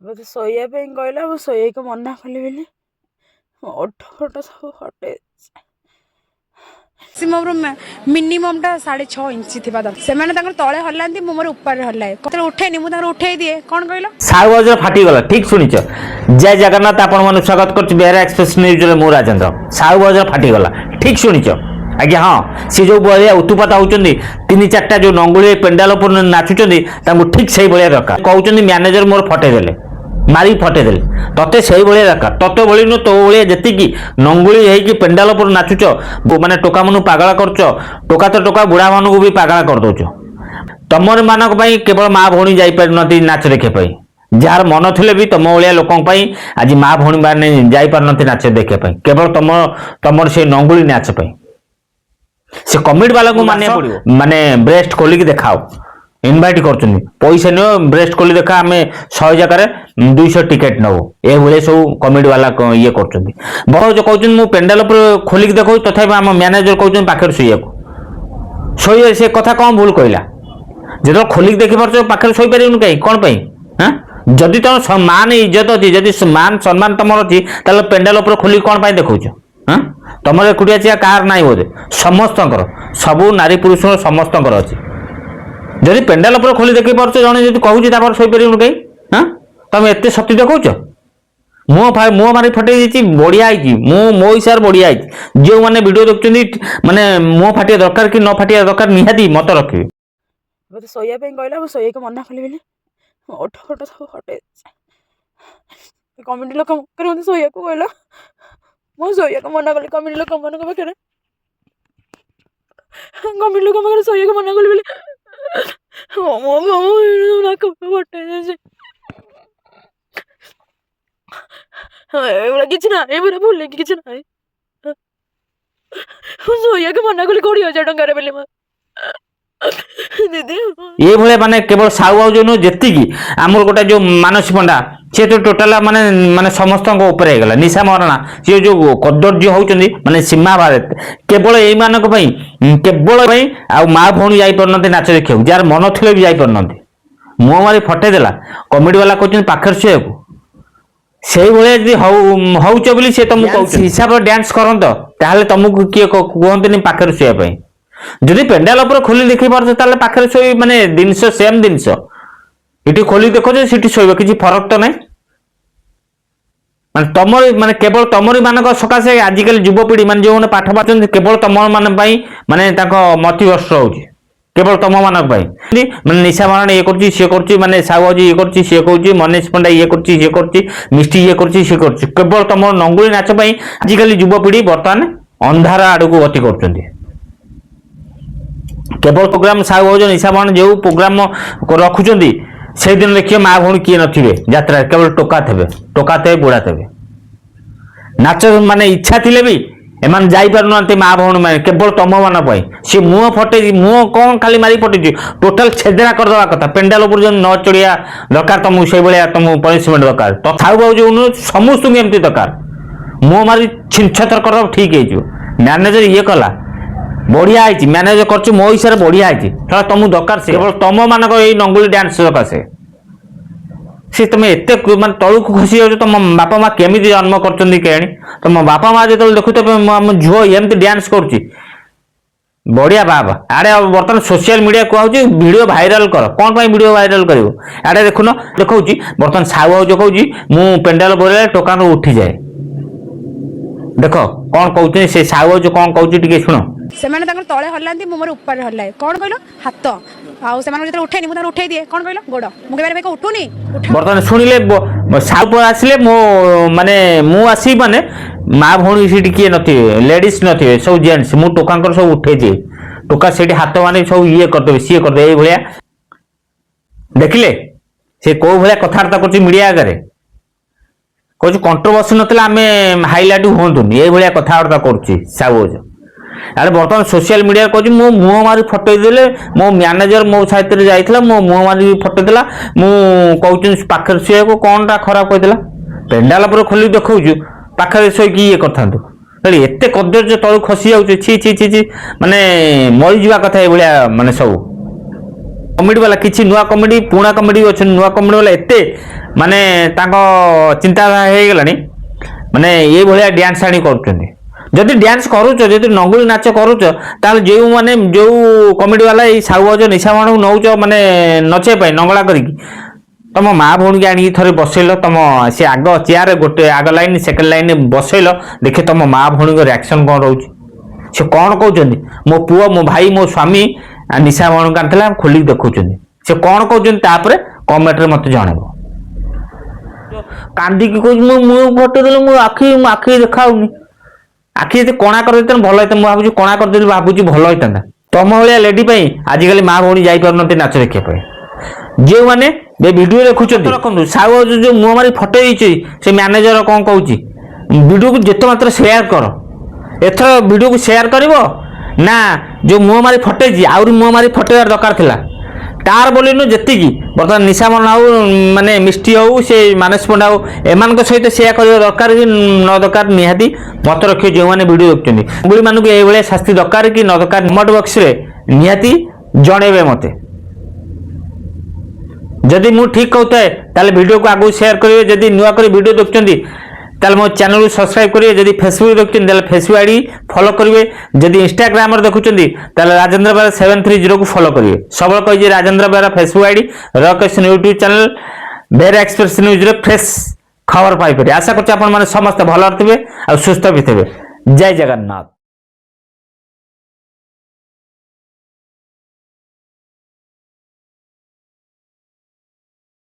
ମୋତେ ଶୋଇବା ପାଇଁ କହିଲା ମୁଁ ଶୋଇବାକୁ ମନା କଲି ବୋଲି ଓଠ ଫୋଟ ସବୁ ହଟେଇ ମୋର ମିନିମମ୍ ଟା 6.5 ଇଞ୍ଚ ଥିବା ଦରକାର। ସେମାନେ ତାଙ୍କର ତଳେ ହଲାନ୍ତି, ମୁଁ ମୋର ଉପରେ ହଲାଏ। କେତେବେଳେ ଉଠେନି, ମୁଁ ତାଙ୍କର ଉଠେଇ ଦିଏ। କ'ଣ କହିଲ? ସାଉବାଜର ଫାଟିଗଲା। ଠିକ୍ ଶୁଣିଛ। ଜୟ ଜଗନ୍ନାଥ, ଆପଣମାନଙ୍କୁ ସ୍ୱାଗତ କରୁଛି ବେହେରା ଏକ୍ସପ୍ରେସ୍ ନ୍ୟୁଜ୍ରେ। ମୁଁ ରାଜେନ୍ଦ୍ର। ସାଉବାଜର ଫାଟିଗଲା। ଠିକ୍ ଶୁଣିଛ ଆଜ୍ଞା। ହଁ, ସେ ଯେଉଁ ଭଳିଆ ଉତ୍ପାତ ହେଉଛନ୍ତି, 3-4ଟା ଯେଉଁ ନଙ୍ଗୁଳି ପେଣ୍ଡାଲ ଉପରେ ନାଚୁଛନ୍ତି, ତାଙ୍କୁ ଠିକ୍ ସେଇଭଳିଆ ଦରକାର। କହୁଛନ୍ତି ମ୍ୟାନେଜର ମୋର ଫଟେଇ ଦେଲେ, ମାରି ଫଟେଇ ଦେଲେ। ତତେ ସେଇଭଳିଆ ଦରକାର। ତତେ ଭଳି ନୁହଁ, ତୋ ଭଳିଆ ଯେତିକି ନଙ୍ଗୁଳି ହେଇକି ପେଣ୍ଡାଲ ଉପରେ ନାଚୁଛ, ମାନେ ଟୋକାମାନଙ୍କୁ ପାଗଳ କରୁଛ। ଟୋକା ତ ଟୋକା, ବୁଢ଼ାମାନଙ୍କୁ ବି ପାଗଳ କରିଦେଉଛ। ତମର ମାନଙ୍କ ପାଇଁ କେବଳ ମା ଭଉଣୀ ଯାଇପାରୁନାହାନ୍ତି ନାଚ ଦେଖିବା ପାଇଁ। ଯାହାର ମନ ଥିଲେ ବି ତମ ଭଳିଆ ଲୋକଙ୍କ ପାଇଁ ଆଜି ମା ଭଉଣୀ ମାନେ ଯାଇପାରୁନାହାନ୍ତି ନାଚ ଦେଖିବା ପାଇଁ, କେବଳ ତମର ସେ ନଙ୍ଗୁଳି ନାଚ ପାଇଁ। ସେ କମିଟି ବାଲାଙ୍କୁ ମାନିବାକୁ ପଡ଼ିବ। ମାନେ ବ୍ରେଷ୍ଟ ଖୋଲିକି ଦେଖାଅ, ଇନଭାଇଟ୍ କରୁଛନ୍ତି। ପଇସା ନିଅ, ବ୍ରେଷ୍ଟ ଖୋଲି ଦେଖା, ଆମେ 100 ଜାଗାରେ 200 ଟିକେଟ୍ ନେବୁ। ଏଭଳିଆ ସବୁ କମିଟି ବାଲା ଇଏ କରୁଛନ୍ତି। ବହୁତ କହୁଛନ୍ତି ମୁଁ ପେଣ୍ଡାଲ ଉପରେ ଖୋଲିକି ଦେଖାଉଛି, ତଥାପି ଆମ ମ୍ୟାନେଜର କହୁଛନ୍ତି ପାଖରେ ଶୋଇବାକୁ। ସେ କଥା କ'ଣ ଭୁଲ କହିଲା? ଯେତେବେଳେ ଖୋଲିକି ଦେଖିପାରୁଛ, ପାଖରେ ଶୋଇପାରିବୁନି କାହିଁ? କ'ଣ ପାଇଁ? ହଁ, ଯଦି ତମ ମାନ ଇଜ୍ଜତ ଅଛି, ଯଦି ମାନ ସମ୍ମାନ ତମର ଅଛି, ତାହେଲେ ପେଣ୍ଡାଲ ଉପରେ ଖୋଲିକି କ'ଣ ପାଇଁ ଦେଖାଉଛ? ହଁ, ତମର ଏକୁଟିଆ ଚିଆ କାହାର ନାହିଁ ବୋଧେ? ସମସ୍ତଙ୍କର, ସବୁ ନାରୀ ପୁରୁଷଙ୍କର ସମସ୍ତଙ୍କର ଅଛି। ଯଦି ପେଣ୍ଡାଲ ଉପରେ ଖୋଲି ଦେଖି ପାରୁଛ, ଜଣେ ଯଦି କହୁଛି ତାପରେ ଶୋଇପାରିବୁନି କାହିଁ? ହଁ, ତମେ ଏତେ ଶକ୍ତି ଦେଖାଉଛ। ମୁହଁ ମାରି ଫଟେଇ ଦେଇଛି, ବଢିଆ ହେଇଛି। ମୋ ହିସାବରେ ବଢିଆ ହେଇଛି। ଯେଉଁମାନେ ଭିଡ଼ିଓ ଦେଖୁଛନ୍ତି, ମାନେ ମୁହଁ ଫାଟିବା ଦରକାର କି ନ ଫାଟିବା ଦରକାର, ନିହାତି ମତ ରଖିବେ। ମୋତେ ଶୋଇବା ପାଇଁ କହିଲା ମୁଁ ଶୋଇବାକୁ ମନା କଲି ବୋଲି ଓଠ ଫୋଟ ସବୁ ହଟେଇ କମିଟି ଲୋକ ମୋତେ ଶୋଇବାକୁ କହିଲା, ମୁଁ ଶୋଇବାକୁ ମନା କଲି। କମିଟି ଲୋକମାନଙ୍କ ପାଖରେ ଶୋଇବାକୁ ମନା କଲି ବୋଲି ଫଟେଇ ଦେଇଛି। ଏଇଭଳିଆ କିଛି ନାହିଁ, ଏଇଭଳିଆ ଭୁଲ କିଛି ନାହିଁ। ମୁଁ ଶୋଇବାକୁ ମନା କଲି 20,000 ଟଙ୍କାରେ ବୋଲି ଦିଦି। ଏଇଭଳିଆ ମାନେ କେବଳ ସାଉବାଉଜ ନୁହଁ, ଯେତିକି ଆମର ଗୋଟେ ଯୋଉ ମାନସୀ ପଣ୍ଡା, ସେ ତ ଟୋଟାଲ ମାନେ ସମସ୍ତଙ୍କ ଉପରେ ହେଇଗଲା। ନିଶା ମହାରଣା, ସେ ଯୋଉ କଦର୍ଯ୍ୟ ହଉଛନ୍ତି, ମାନେ ସୀମା ଭାରତ। କେବଳ ଏଇମାନଙ୍କ ପାଇଁ, କେବଳ ପାଇଁ ଆଉ ମା ଭଉଣୀ ଯାଇପାରୁନାହାନ୍ତି ନାଚ ଦେଖିବାକୁ। ଯାହାର ମନ ଥିଲେ ବି ଯାଇପାରୁନାହାନ୍ତି। ମୁହଁ ମାରି ଫଟେଇ ଦେଲା। କମିଟି ବାଲା କହୁଛନ୍ତି ପାଖରେ ଶୋଇବାକୁ। ସେଇଭଳିଆ ଯଦି ହଉଛ ବୋଲି ସେ ତମକୁ କହୁଛି ହିସାବରେ ଡ୍ୟାନ୍ସ କରନ୍ତ, ତାହେଲେ ତମକୁ କିଏ କୁହନ୍ତିନି ପାଖରେ ଶୋଇବା ପାଇଁ। ଯଦି ପେଣ୍ଡାଲ ଉପରେ ଖୋଲି ଦେଖି ପାରୁଛ, ତାହେଲେ ପାଖରେ ଶୋଇ, ମାନେ ଜିନିଷ ସେମ୍ ଜିନିଷ। ଏଠି ଖୋଲି ଦେଖୁଛ, ସେଠି ଶୋଇବ, କିଛି ଫରକ ତ ନାହିଁ। ମାନେ ତମର, ମାନେ କେବଳ ତମରି ମାନଙ୍କ ସକାଶେ ଆଜିକାଲି ଯୁବପିଢି ମାନେ ଯେଉଁମାନେ ପାଠ ପଢୁଛନ୍ତି, କେବଳ ତମ ମାନଙ୍କ ପାଇଁ ମାନେ ତାଙ୍କ ମତିଭ୍ରଷ୍ଟ ହଉଛି, କେବଳ ତମ ମାନଙ୍କ ପାଇଁ। ମାନେ ନିଶା ମରଣ ଇଏ କରୁଛି, ସିଏ କରୁଛି, ମାନେ ସାହୁବାଜ ଇଏ କରୁଛି, ସିଏ କହୁଛି, ମନୀଷ ପଣ୍ଡା ଇଏ କରୁଛି, ସିଏ କରୁଛି, ମିଷ୍ଟି ଇଏ କରୁଛି, ସିଏ କରୁଛି। କେବଳ ତମ ନଙ୍ଗୁଳି ନାଚ ପାଇଁ ଆଜିକାଲି ଯୁବପିଢି ବର୍ତ୍ତମାନ ଅନ୍ଧାର ଆଡକୁ ଗତି କରୁଛନ୍ତି। କେବଳ ପ୍ରୋଗ୍ରାମ ସାହୁବାଜ ନିଶା ମରଣ ଯେଉଁ ପ୍ରୋଗ୍ରାମ ରଖୁଛନ୍ତି, ସେଇଦିନ ଦେଖିବେ ମା ଭଉଣୀ କିଏ ନଥିବେ ଯାତ୍ରାରେ, କେବଳ ଟୋକା ଥିବେ, ବୁଢା ଥିବେ। ନାଚ ମାନେ ଇଚ୍ଛା ଥିଲେ ବି ଏମାନେ ଯାଇପାରୁନାହାନ୍ତି ମା ଭଉଣୀ ମାନେ, କେବଳ ତମ ମାନଙ୍କ ପାଇଁ। ସେ ମୁହଁ ଫଟେଇଛି, ମୁହଁ କ'ଣ ଖାଲି ମାରି ଫଟେଇଛି, ଟୋଟାଲ ଛେଦରା କରିଦେବା କଥା। ପେଣ୍ଡାଲ ଉପରେ ଯେମିତି ନ ଚଢିବା ଦରକାର, ତମକୁ ସେଇଭଳିଆ ତମକୁ ପନିଶମେଣ୍ଟ ଦରକାର। ସାହୁବାଜ ସମସ୍ତଙ୍କୁ ଏମିତି ଦରକାର। ମୁହଁ ମାରି ଛିନଛତର କରିଦେବ, ଠିକ ହେଇଯିବ। ମ୍ୟାନେଜର ଇଏ କଲା, ବଢିଆ ହେଇଛି। ମ୍ୟାନେଜର କରୁଛି, ମୋ ହିସାବରେ ବଢିଆ ହେଇଛି। ତମକୁ ଦରକାର କେବଳ ତମ ମାନଙ୍କ ଏଇ ନଙ୍ଗୁଳି ଡ୍ୟାନ୍ସ ସକାଶେ। ସେ ତମେ ଏତେ ମାନେ ତଳକୁ ଖସି ଯାଉଛ, ତମ ବାପା ମା କେମିତି ଜନ୍ମ କରୁଛନ୍ତି କେଜାଣି? ତମ ବାପା ମା ଯେତେବେଳେ ଦେଖୁଥିବେ ଆମ ଝୁଅ ଏମିତି ଡ୍ୟାନ୍ସ କରୁଛି, ବଢିଆ ବାବା। ଆଡେ ବର୍ତ୍ତମାନ ସୋସିଆଲ ମିଡିଆ କୁହାଉଛି ଭିଡିଓ ଭାଇରାଲ କର। କ'ଣ ପାଇଁ ଭିଡିଓ ଭାଇରାଲ କରିବ? ଆଡେ ଦେଖୁନ, ଦେଖଉଛି ବର୍ତ୍ତମାନ ସାହୁବାଜ କହୁଛି ମୁଁ ପେଣ୍ଡାଲ ବୋଳିଲେ ଟୋକାଙ୍କୁ ଉଠିଯାଏ। ଦେଖ କ'ଣ କହୁଛନ୍ତି ସେ ସାହୁବାଜ, କ'ଣ କହୁଛି ଟିକେ ଶୁଣ। ସେମାନେ ତାଙ୍କର ତଳେ ହଲାନ୍ତି, ମୁଁ ମୋର ଉପରେ ହଲାଏ। କ'ଣ କହିଲ? ହାତ। ଆଉ ସେମାନଙ୍କୁ ଯେତେବେଳେ ଉଠେନି, ମୁଁ ତାଙ୍କର ଉଠେଇ ଦିଏ। କ'ଣ କହିଲ? ଗୋଡ଼। ମୁଁ କେବେ ଉଠୁନି। ବର୍ତ୍ତମାନ ଶୁଣିଲେ, ସାହୁ ଆସିଲେ ମାନେ ମୁଁ ଆସିବି, ମାନେ ମା ଭଉଣୀ ସେଠି କିଏ ନଥିବେ, ଲେଡିସ୍ ନଥିବେ, ସବୁ ଜେଣ୍ଟସ୍। ମୁଁ ଟୋକାଙ୍କର ସବୁ ଉଠେଇ ଦିଏ। ଟୋକା ସେଠି ହାତ ମାନେ ସବୁ ଇଏ କରିଦେବେ, ସିଏ କରିଦେବେ। ଏଇଭଳିଆ ଦେଖିଲେ ସେ କୋଉ ଭଳିଆ କଥାବାର୍ତ୍ତା କରୁଛି ମିଡିଆ ଆଗରେ। କହୁଛି କଣ୍ଟ୍ରୋଭର୍ସି ନଥିଲା ଆମେ ହାଇଲାଇଟ୍ ହୁଅନ୍ତୁନି, ଏଇଭଳିଆ କଥାବାର୍ତ୍ତା କରୁଛି ସାହୁବାଜ। ଆରେ ବର୍ତ୍ତମାନ ସୋସିଆଲ ମିଡିଆରେ କହୁଛି ମୁଁ ମୁହଁ ମାରି ଫଟେଇ ଦେଲେ, ମୋ ମ୍ୟାନେଜର ମୋ ସାଥିରେ ଯାଇଥିଲା, ମୋ ମୁହଁ ମାରି ଫଟେଇ ଦେଲା। ମୁଁ କହୁଛନ୍ତି ପାଖରେ ଶୋଇବାକୁ, କ'ଣଟା ଖରାପ କହିଥିଲା? ପେଣ୍ଡାଲ ଉପରେ ଖୋଲି ଦେଖାଉଛୁ, ପାଖରେ ଶୋଇକି ଇଏ କରିଥାନ୍ତୁ। ଏତେ କଦର୍ଯ୍ୟ ତଳୁ ଖସି ଯାଉଛି, ଛି ଛି ଛି ଛି, ମାନେ ମରିଯିବା କଥା ଏଇଭଳିଆ ମାନେ ସବୁ। କମେଡି ବାଲା କିଛି ନୂଆ କମେଡି ପୁରୁଣା କମେଡି ଅଛନ୍ତି ନୂଆ କମେଡି ବାଲା ଏତେ ମାନେ ତାଙ୍କ ଚିନ୍ତାଧାରା ହେଇଗଲାଣି ମାନେ ଏଇଭଳିଆ ଡ୍ୟାନ୍ସ ଆଣି କରୁଛନ୍ତି। ଯଦି ଡ୍ୟାନ୍ସ କରୁଛ ଯଦି ନଙ୍ଗୁଳି ନାଚ କରୁଛ ତାହେଲେ ଯେଉଁମାନେ ଯେଉଁ କମେଡି ବାଲା ଏଇ ସାହୁ ଭାଉଜ ନିଶା ମାନଙ୍କୁ ନେଉଛ ମାନେ ନଚେଇବା ପାଇଁ ନଙ୍ଗଳା କରିକି ତମ ମା ଭଉଣୀକି ଆଣିକି ଥରେ ବସେଇଲ ତମ ସେ ଆଗ ଚେୟାର ଗୋଟେ ଆଗ ଲାଇନ୍ ସେକେଣ୍ଡ ଲାଇନ୍ ବସେଇଲ ଦେଖେ ତମ ମା ଭଉଣୀଙ୍କ ରିଆକ୍ସନ୍ କ'ଣ ରହୁଛି। ସେ କ'ଣ କହୁଛନ୍ତି ମୋ ପୁଅ ମୋ ଭାଇ ମୋ ସ୍ୱାମୀ ନିଶା ଭଉଣୀଙ୍କୁ ଆଣିଥିଲା ଖୋଲିକି ଦେଖୁଛନ୍ତି ସେ କ'ଣ କହୁଛନ୍ତି ତାପରେ କମେଣ୍ଟରେ ମୋତେ ଜଣାଇବ। କାନ୍ଦିକି କହୁଛି ମୋ ମୁହଁ ଫଟେଇ ଦେଲେ ମୋ ଆଖି ଦେଖାଉନି ଆଖି ଯଦି କଣା କରିଦେଇଥାନ୍ତି ଭଲ ହେଇଥାନ୍ତା। ମୁଁ ଭାବୁଛି କଣା କରିଦେଲି ଭାବୁଛି ଭଲ ହେଇଥାନ୍ତା। ତମ ଭଳିଆ ଲେଡି ପାଇଁ ଆଜିକାଲି ମା ଭଉଣୀ ଯାଇପାରୁନାହାନ୍ତି ନାଚ ଦେଖିବା ପାଇଁ। ଯେଉଁମାନେ ଏ ଭିଡ଼ିଓ ଦେଖୁଛନ୍ତି ରଖନ୍ତୁ ସାହୁ ଭାଉଜ ଯେଉଁ ମୁହଁ ମାରି ଫଟେଇ ଦେଇଛି ସେ ମ୍ୟାନେଜର କ'ଣ କହୁଛି ଭିଡ଼ିଓକୁ ଯେତେ ମାତ୍ର ସେୟାର କର। ଏଥର ଭିଡ଼ିଓକୁ ସେୟାର କରିବ ନା ଯେଉଁ ମୁହଁ ମାରି ଫଟେଇଛି ଆହୁରି ମୁହଁ ମାରି ଫଟେଇବାର ଦରକାର ଥିଲା ତାର ବୋଲି ନୁହେଁ ଯେତିକି ବର୍ତ୍ତମାନ ନିଶାମନ ହଉ ମାନେ ମିଷ୍ଟି ହଉ ସେ ମାନସ ପଣ୍ଡା ହଉ ଏମାନଙ୍କ ସହିତ ସେୟା କରିବା ଦରକାର କି ନ ଦରକାର ନିହାତି ମତ ରଖିବେ ଯେଉଁମାନେ ଭିଡ଼ିଓ ଦେଖୁଛନ୍ତି। ମାନଙ୍କୁ ଏଇଭଳିଆ ଶାସ୍ତି ଦରକାର କି ନ ଦରକାର କମେଣ୍ଟ ବକ୍ସରେ ନିହାତି ଜଣେଇବେ ମୋତେ। ଯଦି ମୁଁ ଠିକ୍ କହୁଥାଏ ତାହେଲେ ଭିଡ଼ିଓକୁ ଆଗକୁ ସେୟାର କରିବେ। ଯଦି ନୂଆ କରି ଭିଡ଼ିଓ ଦେଖୁଛନ୍ତି ତାହେଲେ ମୋ ଚ୍ୟାନେଲକୁ ସବସ୍କ୍ରାଇବ କରିବେ। ଯଦି ଫେସବୁକ୍ ଦେଖୁଛନ୍ତି ତାହେଲେ ଫେସବୁକ୍ ଆଇଡି ଫଲୋ କରିବେ। ଯଦି ଇନଷ୍ଟାଗ୍ରାମରେ ଦେଖୁଛନ୍ତି ତାହେଲେ ରାଜେନ୍ଦ୍ର ବେହେରା 730କୁ ଫଲୋ କରିବେ। ସବୁବେଳେ କହିଛି ରାଜେନ୍ଦ୍ର ବେହେରା ଫେସବୁକ୍ ଆଇଡି ରକେଶନ ୟୁଟ୍ୟୁବ ଚ୍ୟାନେଲ ବେହେରା ଏକ୍ସପ୍ରେସ ନ୍ୟୁଜ୍ରେ ଫ୍ରେଶ ଖବର ପାଇପାରିବେ। ଆଶା କରୁଛି ଆପଣମାନେ ସମସ୍ତେ ଭଲରେ ଥିବେ ଆଉ ସୁସ୍ଥ ବି ଥିବେ। ଜୟ ଜଗନ୍ନାଥ।